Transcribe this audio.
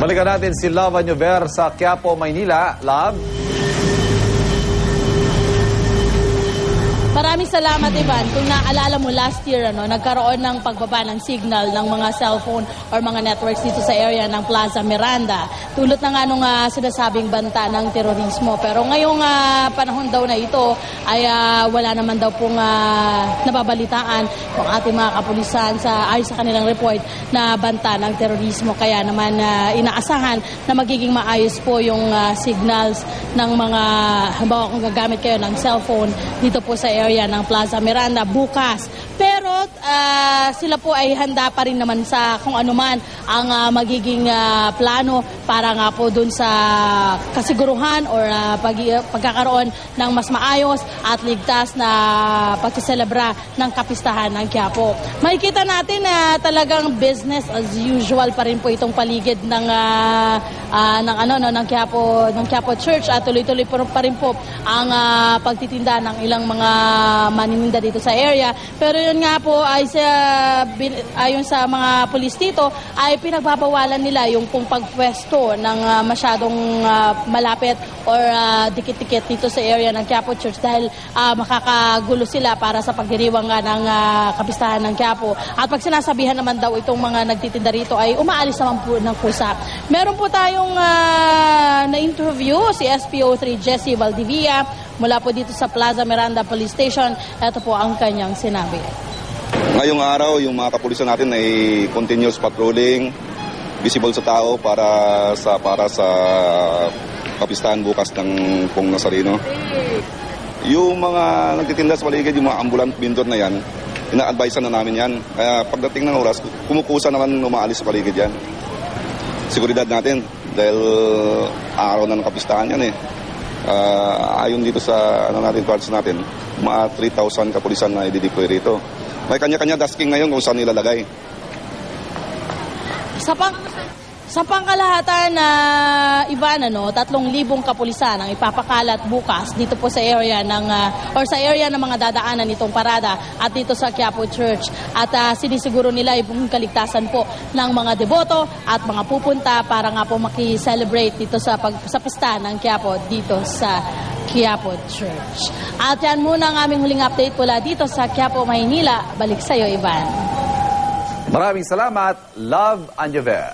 Balikan natin si Love Anyover sa Quiapo, Maynila. Love? Maraming salamat, Ivan. Kung naalala mo last year, nagkaroon ng pagbaba ng signal ng mga cellphone or mga networks dito sa area ng Plaza Miranda. Tulot na nga nung sinasabing banta ng terorismo. Pero ngayong panahon daw na ito ay wala naman daw pong nababalitaan ng ating mga kapulisan ayon sa kanilang report na banta ng terorismo. Kaya naman inaasahan na magiging maayos po yung signals ng mga, halimbawa kung gagamit kayo ng cellphone dito po sa area ng Plaza Miranda bukas. Pero sila po ay handa pa rin naman sa kung ano man ang magiging plano para nga po dun sa kasiguruhan or pagkakaroon ng mas maayos at ligtas na pagsiselebra ng kapistahan ng Quiapo. Makikita natin na talagang business as usual pa rin po itong paligid ng Quiapo Church at tuloy-tuloy pa rin po ang pagtitinda ng ilang mga manininda dito sa area. Pero yun nga po ay ayon sa mga pulis dito ay pinagbabawalan nila yung pong pagpwesto ng masyadong malapit or dikit-dikit dito sa area ng Quiapo Church dahil makakagulo sila para sa pagdiriwang ng kapistahan ng Quiapo. At pag sinasabihan naman daw itong mga nagtitinda rito ay umaalis naman po ng kusa. Meron po tayong na-interview si SPO3 Jessie Valdivia mula po dito sa Plaza Miranda Police Station. Ito po ang kanyang sinabi. Ngayong araw, yung mga kapulisan natin ay continuous patrolling, visible sa tao para sa kapistahan bukas ng Pong Nazareno. Yung mga nagtitinda sa paligid, yung mga ambulant vendor na yan, ina-advise na namin yan. Kaya pagdating ng oras, kumukusa naman umaalis sa paligid yan. Seguridad natin dahil araw na ng kapistahan yan eh. Ayon dito sa parts natin, mga 3,000 kapulisan na i-deploy rito. May kanya-kanya tasking ngayon kung saan nilalagay. Sa pangkalahatan na Ivan, 3,000 kapulisan ang ipapakalat bukas dito po sa area sa area ng mga dadaanan nitong parada at dito sa Quiapo Church. At sinisiguro nila yung kaligtasan po ng mga deboto at mga pupunta para nga po maki-celebrate dito sa pista ng Quiapo dito sa Quiapo Church. At yan muna ang aming huling update mula dito sa Quiapo, Maynila. Balik sa iyo, Ivan. Maraming salamat, Love Anyover.